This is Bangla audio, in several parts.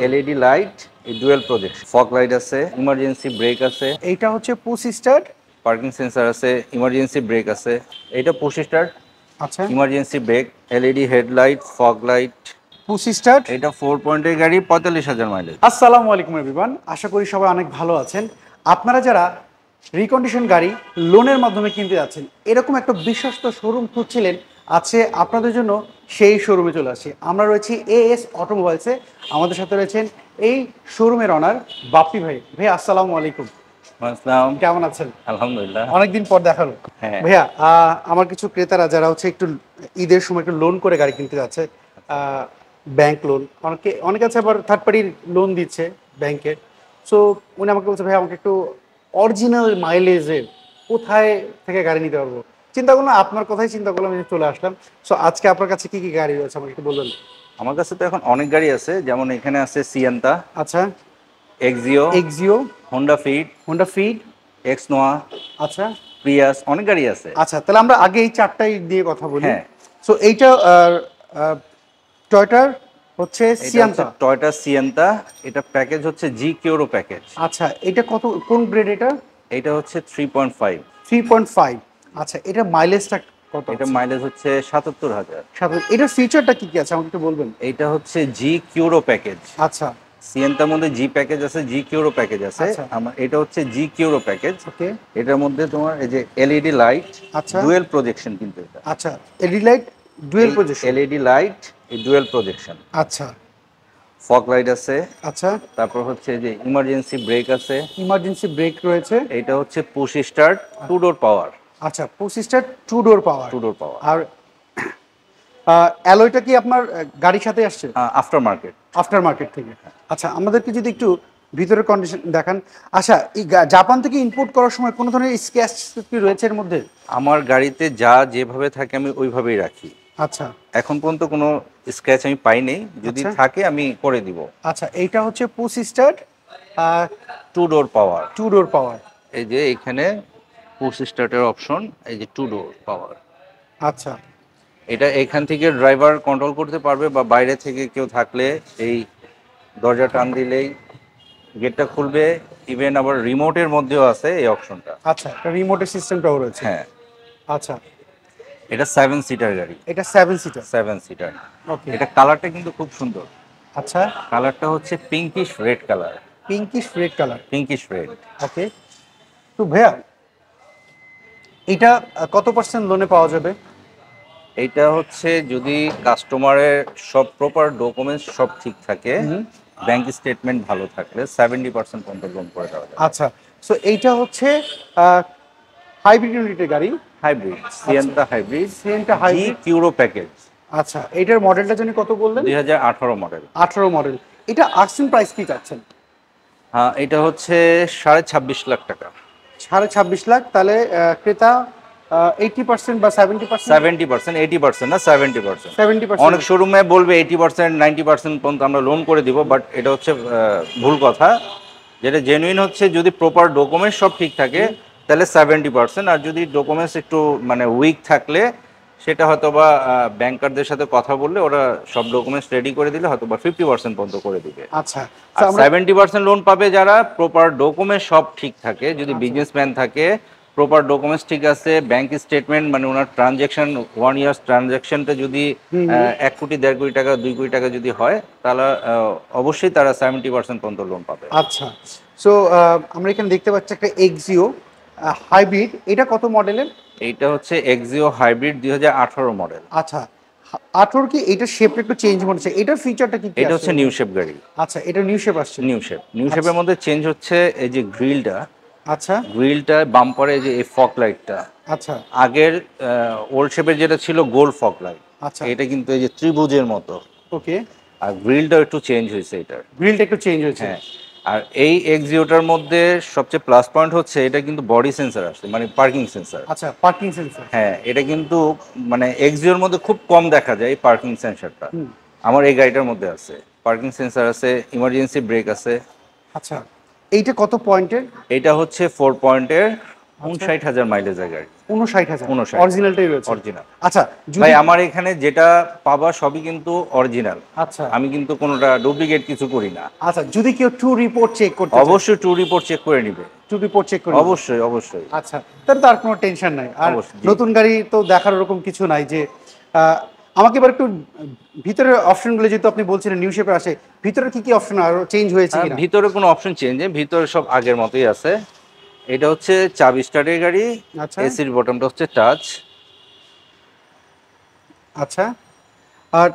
LED light, dual projection, fog light আছে, ইমার্জেন্সি ব্রেক আছে, এইটা হচ্ছে পুশ স্টার্ট। পার্কিং সেন্সর আছে, ইমার্জেন্সি ব্রেক আছে, এটা পুশ স্টার্ট, আচ্ছা, emergency break, LED headlight, fog light. Push start. এটা 4 পয়েন্টের গাড়ি, 45,000 মাইলেজ। আসসালামু আলাইকুম এভরিওয়ান, আশা করি সবাই অনেক ভালো আছেন। আপনারা যারা রিকন্ডিশন গাড়ি লোনের মাধ্যমে কিনতে যাচ্ছেন, এরকম একটা বিশ্বস্ত শোরুম খুঁজছিলেন, আছে আপনাদের জন্য সেই শোরুমে চলে আসি। আমরা রয়েছি এএস অটোমোবাইলসে। আমাদের সাথে রয়েছেন এই শোরুমের অনার বাপ্পি ভাই। ভাই আসসালামু আলাইকুম, আসসালাম। কেমন আছেন? আলহামদুলিল্লাহ। অনেকদিন পর দেখালো। হ্যাঁ ভাইয়া, আমার কিছু ক্রেতারা যারা হচ্ছে একটু ঈদের সময় একটু লোন করে গাড়ি কিনতে যাচ্ছে, ব্যাংক লোন, অনেকে আছে আবার থার্ড পার্টির লোন দিচ্ছে ব্যাংকের। সো উনি আমাকে বলছে, ভাই আমাকে একটু অরিজিনাল মাইলেজের কোথায় থেকে গাড়ি নিতে পারবো। চিন্তা করলাম, আপনার কথাই চিন্তা করলাম, আমি চলে আসলাম। সো আজকে আপনার কাছে কি কি গাড়ি রয়েছে আমাকে একটু বলবেন? আমার কাছে তো এখন অনেক গাড়ি আছে, যেমন এখানে আছে সিয়েন্তা, আচ্ছা, Axio, Axio, Honda Fit, Honda Fit. X Noah, আচ্ছা প্রিয়াস, অনেক গাড়ি আছে। আচ্ছা, তাহলে আমরা আগে এই চারটাই দিয়ে কথা বলি। হ্যাঁ। সো এইটা টয়টার হচ্ছে এটা হচ্ছে সিয়ান্তা। টয়োটা সিয়েন্তা, এটা প্যাকেজ হচ্ছে জি কিউরো প্যাকেজ। আচ্ছা, এটা কত, কোন গ্রেড এটা? এটা হচ্ছে 3.5। 3.5। আচ্ছা, এটা মাইলেজটা কত? এটা মাইলেজ হচ্ছে 77,000। এটার ফিচারটা কি কি আছে আমাকে একটু বলবেন? এটা হচ্ছে জি কিউরো প্যাকেজ। আচ্ছা সিয়েন্তার মধ্যে জি প্যাকেজ আছে, জি কিউরো প্যাকেজ আছে। আচ্ছা। আমার এটা হচ্ছে জি কিউরো প্যাকেজ। ওকে। এটার মধ্যে তোমার এই যে এলইডি লাইট, আচ্ছা ডুয়েল প্রজেকশন, কিন্তু এটা আচ্ছা, LED light, dual projection. LED light, dual projection, আচ্ছা ফগ লাইট আছে। আচ্ছা, তারপর হচ্ছে যে ইমার্জেন্সি ব্রেক আছে। ইমার্জেন্সি ব্রেক রয়েছে। এটা হচ্ছে পুশ স্টার্ট, টু ডোর পাওয়ার। আচ্ছা, পঁচিশটা টু ডোর পাওয়ার। টু ডোর পাওয়ার। আর অ্যালয়টা কি আপনার গাড়ির সাথে আসছে? After market. আফটার মার্কেট থেকে। আচ্ছা, আমাদেরকে যদি একটু ভিতরের কন্ডিশন দেখান। আচ্ছা, এই জাপান থেকে ইম্পোর্ট করার সময় কোনো ধরনের স্ক্র্যাচ কি রয়েছে এর মধ্যে? আমার গাড়িতে যা যেভাবে থাকে আমি ওইভাবেই রাখি। আচ্ছা এখন পর্যন্ত কোনো স্ক্র্যাচ আমি পাইনি, যদি আচ্ছা থাকে আমি করে দিব। আচ্ছা, এইটা হচ্ছে পুশ স্টার্ট, টু ডোর পাওয়ার। টু ডোর পাওয়ার। এই যে এখানে পুশ স্টার্টের অপশন, এই যে টু ডোর পাওয়ার। আচ্ছা এটা এখান থেকে ড্রাইভার কন্ট্রোল করতে পারবে, বা বাইরে থেকে কেউ থাকলে এই দরজা টান দিলেই গেটটা খুলবে। ইভেন আবার রিমোটের মধ্যেও আছে এই অপশনটা। আচ্ছা, রিমোটের সিস্টেমটাও রয়েছে। হ্যাঁ। আচ্ছা, এটা 7 সিটার গাড়ি। এটা 7 সিটার। 7 সিটার। ওকে। এটা কালারটা কিন্তু খুব সুন্দর। আচ্ছা, কালারটা হচ্ছে pinkish red colour. Pinkish red colour. Pinkish red. Okay. তো ভাইয়া, এটা কত পার্সেন্ট লোনে পাওয়া যাবে? এটা হচ্ছে যদি কাস্টমারের সব প্রপার ডকুমেন্টস সব ঠিক থাকে, ব্যাংক স্টেটমেন্ট ভালো থাকলে 70% পর্যন্ত লোন করে দেওয়া যায়। আচ্ছা, সো এইটা হচ্ছে হাইব্রিড ইউনিটের গাড়ি। হাইব্রিড, সিয়েন্তা হাইব্রিড, সিয়েন্টা জি হাইব্রিড। কিউরো প্যাকেজ। আচ্ছা, এইটার মডেলটা জানি কত বললেন? 2018 মডেল। 18 মডেল। এটা আর্সিং প্রাইস কি চাচ্ছেন? হ্যাঁ, এটা হচ্ছে 26.5 লাখ টাকা। 26.5 লাখ। তাহলে ক্রেতা 80% বা 70%? 70%, 80% না, 70%। 70%। অনেক শোরুমে বলবে 80%, 90% পর্যন্ত আমরা লোন করে দিব, বাট এটা হচ্ছে ভুল কথা। যেটা জেনুইন হচ্ছে, যদি প্রপার ডকুমেন্টস সব ঠিক থাকে তাহলে 70%, আর যদি ডকুমেন্টস একটু মানে উইক থাকলে সেটা হয়তো বা ব্যাংকারদের সাথে কথা বললে ওরা সব ডকুমেন্টস রেডি করে দিলে হয়তো বা 50% পর্যন্ত করে দিবে। আচ্ছা, আর 70% লোন পাবে যারা প্রপার ডকুমেন্টস সব ঠিক থাকে, যদি বিজনেসম্যান থাকে, প্রপার ডকুমেন্টস ঠিক আছে, ব্যাংক স্টেটমেন্ট মানে ওনার ট্রানজ্যাকশন 1 ইয়ার্স ট্রানজ্যাকশনটা যদি 1 কোটি 1.5 কোটি টাকা 2 কোটি টাকা যদি হয়, তাহলে অবশ্যই তারা 70% পর্যন্ত লোন পাবে। আচ্ছা, সো আমরা এখানে দেখতে পাচ্ছি একটা এক্সিও হাইব্রিড। এটা কত মডেলের? এইটা হচ্ছে এক্সিও হাইব্রিড, 2018 মডেল। আচ্ছা, 18 কি? এটা শেপটা একটু চেঞ্জ মনে হচ্ছে। এটার ফিচারটা কি কি এটা আছে? হচ্ছে নিউ শেপ গাড়ি। আচ্ছা, এটা নিউ শেপ আসছে। নিউ শেপ, নিউ শেপের মধ্যে চেঞ্জ হচ্ছে এই যে গ্রিলটা। আচ্ছা গ্রিলটা বাম্পারে যে এই ফগ লাইটটা, আচ্ছা আগের ওল্ড শেপের যেটা ছিল গোল ফগ লাইট, আচ্ছা, এটা কিন্তু এই যে ত্রিভুজের মতো। ওকে। আর গ্রিলটাও একটু চেঞ্জ হয়েছে এটার। গ্রিলটা একটু চেঞ্জ হয়েছে। হ্যাঁ। আর এই এক্সিওটার মধ্যে সবচেয়ে প্লাস পয়েন্ট হচ্ছে এটা কিন্তু বডি সেন্সর আসছে, মানে পার্কিং সেন্সর। আচ্ছা, পার্কিং সেন্সর। হ্যাঁ, এটা কিন্তু মানে এক্সিওর মধ্যে খুব কম দেখা যায় এই পার্কিং সেন্সরটা। আমার এই গাড়িটার মধ্যে আছে পার্কিং সেন্সর, আছে ইমার্জেন্সি ব্রেক আছে। আচ্ছা, এইটা কত পয়েন্টের? এটা হচ্ছে 4 পয়েন্টের, 59,000 মাইলেজের গাড়ি। 59,000 59,000 অরিজিনালটাই রয়েছে। অরিজিনাল। আচ্ছা ভাই যদি আমার এখানে যেটা পাবা সবই কিন্তু অরিজিনাল। আচ্ছা আমি কিন্তু কোনোটা ডুপ্লিকেট কিছু করি না। আচ্ছা যদি কেউ ট্রু রিপোর্ট চেক করতে চায়, অবশ্যই ট্রু রিপোর্ট চেক করে নিবে। ট্রু রিপোর্ট চেক করে নিবে। অবশ্যই অবশ্যই আচ্ছা তাহলে তার কোনো টেনশন নাই। আর অবশ্যই, জি। নতুন গাড়ি তো দেখার ওরকম কিছু নাই যে আমাকে এবার একটু ভিতরের অপশনগুলো যেহেতু আপনি বলছিলেন নিউ শেপে আসে, ভিতরে কি কি অপশন আরো চেঞ্জ হয়েছে কিনা? ভিতরে কোনো অপশন চেঞ্জ নেই, ভিতরে সব আগের মতোই আছে। এটা হচ্ছে চাবি স্টার্টের গাড়ি। আচ্ছা এসির বটমটা হচ্ছে টাচ। আচ্ছা আর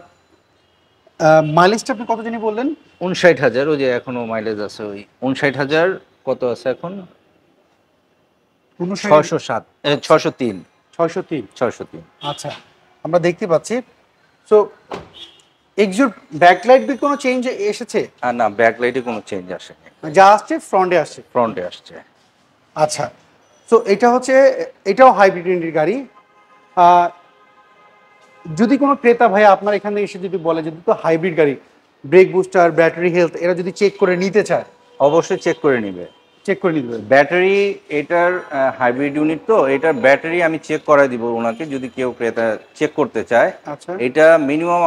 মাইলেজটা আপনি কত জানি বললেন? 59,000, ওই যে এখনো মাইলেজ আছে ওই 59,000। কত আছে এখন? 607, 603। 603। 603। আচ্ছা আমরা দেখতে পাচ্ছি। সো এক্সোর ব্যাকলাইট বি কোনো চেঞ্জ এসেছে? আর না, ব্যাকলাইটে কোনো চেঞ্জ আসেনি, যা আসছে ফ্রন্টে আসছে। ফ্রন্টে আসছে। আচ্ছা সো এটা হচ্ছে, এটাও হাইব্রিড ইঞ্জিনের গাড়ি। আহ, যদি কোনো ক্রেতা ভাই আপনার এখানে এসে যদি বলে যদি তো হাইব্রিড গাড়ি, ব্রেক বুস্টার, ব্যাটারি হেলথ এরা যদি চেক করে নিতে চায়, অবশ্যই চেক করে নিবে। চেক করে নিতে পারবে? ব্যাটারি, এটার হাইব্রিড ইউনিট, তো এটার ব্যাটারি আমি চেক করাই দিব ওনাকে যদি কেউ ক্রেতা চেক করতে চায়। আচ্ছা এটা মিনিমাম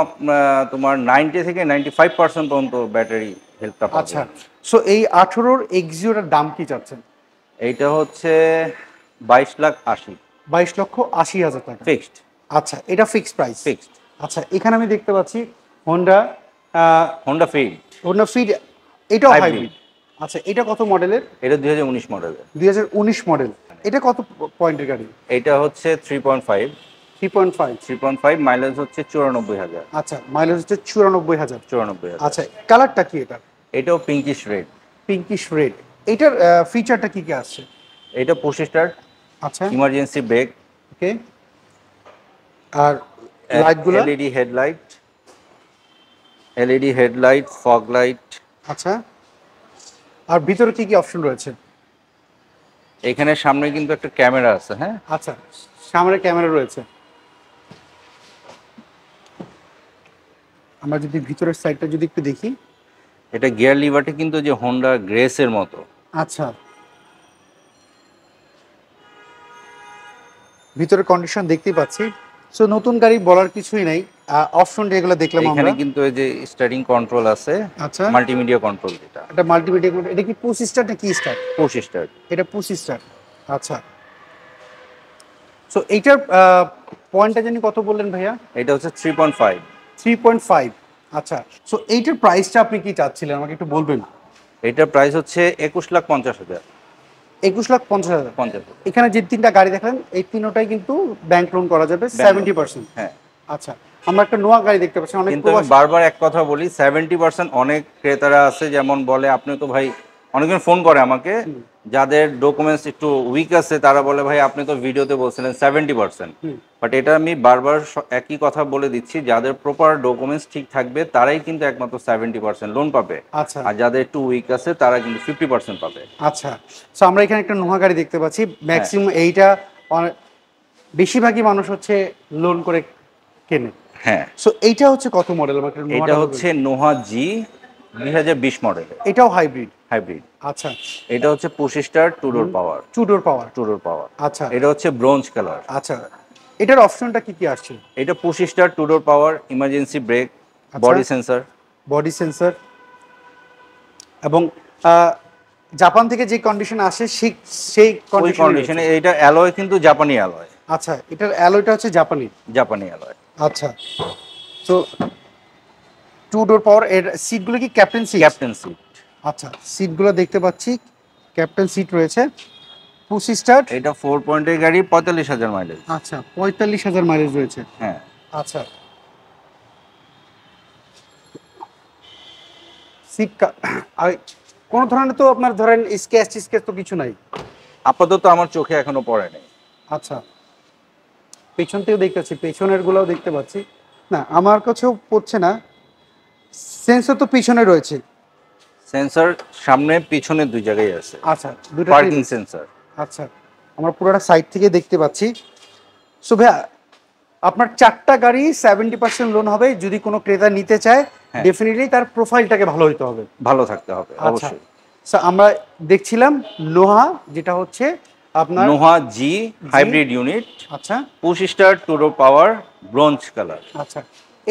তোমার 90 থেকে 95% পর্যন্ত ব্যাটারি হেল্পটা পাবে। আচ্ছা সো এই 18-র এক্সিওটার দাম কি চাচ্ছেন? এইটা হচ্ছে 22,80,000 22,80,000 টাকা ফিক্সড। আচ্ছা এটা ফিক্সড প্রাইস। ফিক্সড। আচ্ছা এখানে আমি দেখতে পাচ্ছি Honda Honda Fit. Honda Fit, এটাও Hybrid। হাইব্রিড। আচ্ছা এটা কত মডেলের? এটা 2019 মডেলের। 2019 মডেল। এটা কত পয়েন্টের গাড়ি? এটা হচ্ছে 3.5। 3.5। 3.5, মাইলেজ হচ্ছে 94,000। আচ্ছা মাইলেজ হচ্ছে 94,000। 94,000। আচ্ছা কালারটা কি এটা? এটাও পিঙ্কিশ রেড। Pinkish red. এটার ফিচারটা কি কি আসছে? এটা পুশ স্টার্ট, আচ্ছা ইমার্জেন্সি ব্রেক, ওকে। আর লাইটগুলো? LED headlight, LED headlight, fog light. আচ্ছা আর ভিতরে কি কি অপশন রয়েছে? এখানে সামনে কিন্তু একটা ক্যামেরা আছে, হ্যাঁ। আচ্ছা সামনে ক্যামেরা রয়েছে। আমরা যদি ভিতরের সাইডটা যদি একটু দেখি, এটা গিয়ার লিভারটা কিন্তু যে হোন্ডা গ্রেসের মতো। আচ্ছা ভিতরের কন্ডিশন দেখতেই পাচ্ছি। সো নতুন গাড়ি বলার কিছুই নাই। অপশন যেগুলো দেখলাম এখানে আমরা, কিন্তু এই যে স্টার্টিং কন্ট্রোল আছে, আচ্ছা মাল্টিমিডিয়া কন্ট্রোল যেটা। এটা মাল্টিমিডিয়া, এটা কি পুশ স্টার্ট নাকি স্টার? Push start. এটা পুশ স্টার্ট। আচ্ছা সো এইটার পয়েন্টটা জানি কত বললেন ভাইয়া? এটা হচ্ছে 3.5। 3.5। আচ্ছা সো এইটার প্রাইসটা আপনি কি চাচ্ছিলেন আমাকে একটু বলবেন? এটার প্রাইস হচ্ছে 21,50,000। 21,50,000। 50। এখানে যে তিনটা গাড়ি দেখলেন এই তিনটাই কিন্তু ব্যাংক লোন করা যাবে 70%। হ্যাঁ। আচ্ছা আমরা একটা নোয়া গাড়ি দেখতে পাচ্ছি, অনেক কিন্তু আমি বারবার এক কথা বলি, 70%। অনেক ক্রেতারা আছে যেমন বলে, আপনি তো ভাই, অনেকজন ফোন করে আমাকে যাদের ডকুমেন্টস একটু উইক আছে, তারা বলে ভাই আপনি তো ভিডিওতে বলছিলেন 70%। বাট এটা আমি বারবার একই কথা বলে দিচ্ছি, যাদের প্রপার ডকুমেন্টস ঠিক থাকবে তারাই কিন্তু একমাত্র 70% লোন পাবে। আচ্ছা আর যাদের একটু উইক আছে তারা কিন্তু 50% পাবে। আচ্ছা সো আমরা এখানে একটা নোয়া গাড়ি দেখতে পাচ্ছি ম্যাক্সিমাম এইটা বেশিরভাগই মানুষ হচ্ছে লোন করে কেনে। হ্যাঁ। সো এইটা হচ্ছে কত মডেল? আমাকে এটা হচ্ছে নোহা জি 2020 মডেল। এটাও হাইব্রিড? হাইব্রিড। আচ্ছা এটা হচ্ছে পুশ স্টার্ট, টু ডোর পাওয়ার। টু ডোর পাওয়ার। টু ডোর পাওয়ার। আচ্ছা এটা হচ্ছে ব্রোঞ্জ কালার। আচ্ছা এটার অপশনটা কি কি আসছে? এটা push start, two door power, emergency brake, body sensor. Body sensor এবং জাপান থেকে যে কন্ডিশন আসে সেই ওই কন্ডিশনে এটা অ্যালয় কিন্তু জাপানি অ্যালয়। আচ্ছা এটার অ্যালয়টা হচ্ছে জাপানি? জাপানি অ্যালয়। আচ্ছা তো টু ডোর পাওয়ার। এর সিটগুলো কি ক্যাপ্টেন সিট? Captain seat. আচ্ছা সিটগুলো দেখতে পাচ্ছি ক্যাপ্টেন সিট রয়েছে। Push start. এটা 4 পয়েন্টের গাড়ি, 45,000 মাইলেজ। আচ্ছা 45,000 মাইলেজ রয়েছে। হ্যাঁ। আচ্ছা সিট আর কোন ধরনের তো আপনার ধরেন স্কেচ তো কিছু নাই আপাতত আমার চোখে এখনো পড়ে নাই। আচ্ছা পেছন থেকেও দেখতে পাচ্ছি, পেছনের গুলাও দেখতে পাচ্ছি, না আমার কাছেও পড়ছে না। সেন্সর তো পিছনে রয়েছে। সেন্সর সামনে পিছনে দুই জায়গায় আছে। আচ্ছা দুটো পার্কিং সেন্সর। আচ্ছা আমরা পুরোটা সাইড থেকে দেখতে পাচ্ছি। সো ভাইয়া আপনার 4টা গাড়ি 70% লোন হবে। যদি কোনো ক্রেতা নিতে চায় ডেফিনেটলি তার প্রোফাইলটাকে ভালো হইতে হবে, ভালো থাকতে হবে আচ্ছা অবশ্যই। সো আমরা দেখছিলাম নোহা, যেটা হচ্ছে আপনার নোহা জি হাইব্রিড ইউনিট, আচ্ছা পুশ স্টার 2 পাওয়ার, ব্রোঞ্জ কালার, আচ্ছা,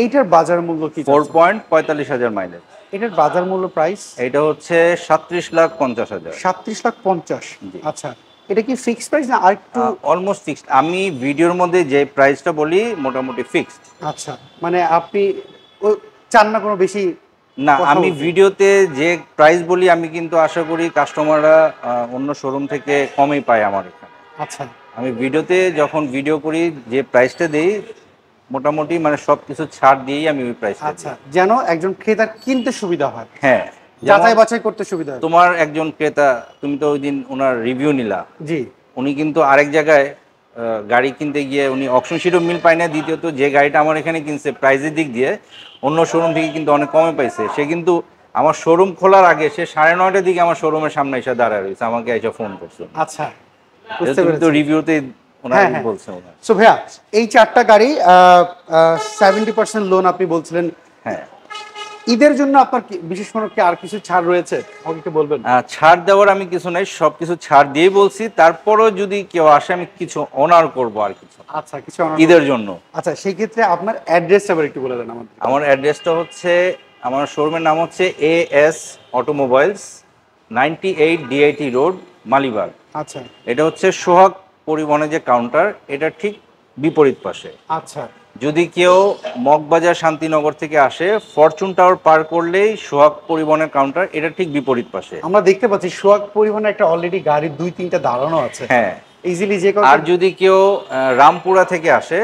এইটার বাজার মূল্য কি? 4.45,000 মাইলেজ। এটার বাজার মূল্য প্রাইস এটা হচ্ছে 37,50,000। 37,50,000। জি। আচ্ছা, এটা কি ফিক্সড প্রাইস না আরেকটু? Almost fixed. আমি ভিডিওর মধ্যে যে প্রাইসটা বলি মোটামুটি ফিক্সড। আচ্ছা, মানে আপনি ও চান না কোনো বেশি না, কথা আমি বলতে? ভিডিওতে যে প্রাইস বলি আমি কিন্তু আশা করি কাস্টমাররা অন্য শোরুম থেকে কমই পায় আমার এখানে। আচ্ছা আমি ভিডিওতে যখন ভিডিও করি যে প্রাইসটা দিই মোটামুটি মানে সব কিছু ছাড় দিয়েই আমি ওই প্রাইসটা আচ্ছা, দিই। যেন একজন ক্রেতার কিনতে সুবিধা হয়, হ্যাঁ, যেমন যাচাই বাছাই করতে সুবিধা হয়। তোমার একজন ক্রেতা, তুমি তো ওই দিন ওনার রিভিউ নিলা, জি উনি কিন্তু আরেক জায়গায় গাড়ি কিনতে গিয়ে উনি অপশন শিটও মিল পায় না, দ্বিতীয়ত যে গাড়িটা আমার এখানে কিনছে প্রাইসের দিক দিয়ে অন্য শোরুম থেকে কিন্তু অনেক কমে পাইছে। সে কিন্তু আমার শোরুম খোলার আগে সে 9:30টার দিকে আমার শোরুমের সামনে এসে দাঁড়ায় রয়েছে, আমাকে এসে ফোন করছে। আচ্ছা, বুঝতে তুমি তো পেরেছি। রিভিউতে ওনার হ্যাঁ, হ্যাঁ। বলছে ওনার। সো ভাইয়া, এই 4টা গাড়ি 70% লোন আপনি বলছিলেন, হ্যাঁ, ঈদের জন্য আপনার বিশেষ কোনো কি আর কিছু ছাড় রয়েছে আমাকে একটু বলবেন? ছাড় দেওয়ার আমি কিছু নাই, সব কিছু ছাড় দিয়েই বলছি। তারপরও যদি কেউ আসে আমি কিছু অনার করব আর কিছু আচ্ছা, কিছু ঈদের জন্য। আচ্ছা, সেই ক্ষেত্রে আপনার অ্যাড্রেসটা আবার একটু বলে দেন আমাদের। আমার অ্যাড্রেসটা হচ্ছে, আমার শোরুমের নাম হচ্ছে AS automobiles, 98 DIT road, Malibagh. আচ্ছা এটা হচ্ছে সোহাগ পরিবহনের যে কাউন্টার, এটা ঠিক বিপরীত পাশে। আচ্ছা যদি কেউ মগবাজার শান্তিনগর থেকে আসে, ফরচুন টাওয়ার পার করলেই সোহাগ পরিবহনের কাউন্টার, এটা ঠিক বিপরীত পাশে। আমরা দেখতে পাচ্ছি সোহাগ পরিবহনে একটা অলরেডি গাড়ি 2-3টা দাঁড়ানো আছে। হ্যাঁ, ইজিলি যে আর যদি কেউ রামপুরা থেকে আসে,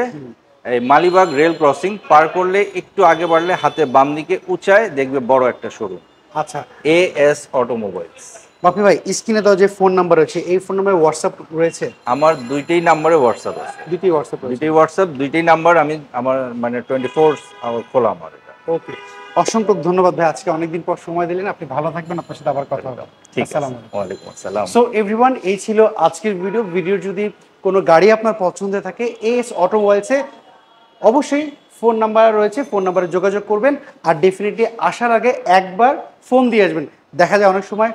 এই মালিবাগ রেল ক্রসিং পার করলে একটু আগে বাড়লে হাতে বাম দিকে উঁচায় দেখবে বড় একটা শোরুম, আচ্ছা AS অটোমোবাইলস। বাপি ভাই, স্ক্রিনে দেওয়া যে ফোন নাম্বার রয়েছে, এই ফোন নাম্বারে হোয়াটসঅ্যাপ রয়েছে? আমার দুইটাই নাম্বারে হোয়াটসঅ্যাপ আছে। দুটি হোয়াটসঅ্যাপ রয়েছে। দুইটাই হোয়াটসঅ্যাপ, দুইটাই নাম্বার। আমি আমার মানে 24 আওয়ার খোলা আমার এটা। ওকে, অসংখ্য ধন্যবাদ ভাই, আজকে অনেকদিন পর সময় দিলেন। আপনি ভালো থাকবেন, আপনার সাথে আবার কথা হবে। ঠিক আছে, আসসালামু আলাইকুম। ওয়ালাইকুম আসসালাম। সো এভরিওয়ান, এই ছিল আজকের ভিডিও যদি কোনো গাড়ি আপনার পছন্দের থাকে, AS অটোমোবাইলসে অবশ্যই ফোন নাম্বার রয়েছে, ফোন নাম্বারে যোগাযোগ করবেন। আর ডেফিনেটলি আসার আগে একবার ফোন দিয়ে আসবেন। দেখা যায় অনেক সময়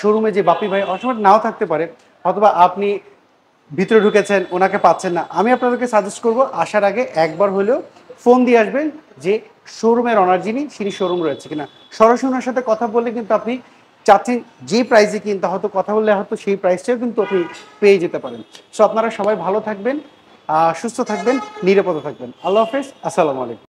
শোরুমে যে বাপি ভাই অনেক সময় নাও থাকতে পারে, অথবা আপনি ভিতরে ঢুকেছেন ওনাকে পাচ্ছেন না। আমি আপনাদেরকে সাজেস্ট করব আসার আগে একবার হলেও ফোন দিয়ে আসবেন যে শোরুমের অনার যিনি, তিনি শোরুম রয়েছে কিনা। সরাসরি ওনার সাথে কথা বললে কিন্তু আপনি চাচ্ছেন যে প্রাইসে কিনতে, হয়তো কথা বললে হয়তো সেই প্রাইসটাও কিন্তু আপনি পেয়ে যেতে পারেন। সো আপনারা সবাই ভালো থাকবেন, সুস্থ থাকবেন, নিরাপদে থাকবেন। আল্লাহ হাফেজ, আসসালামু আলাইকুম।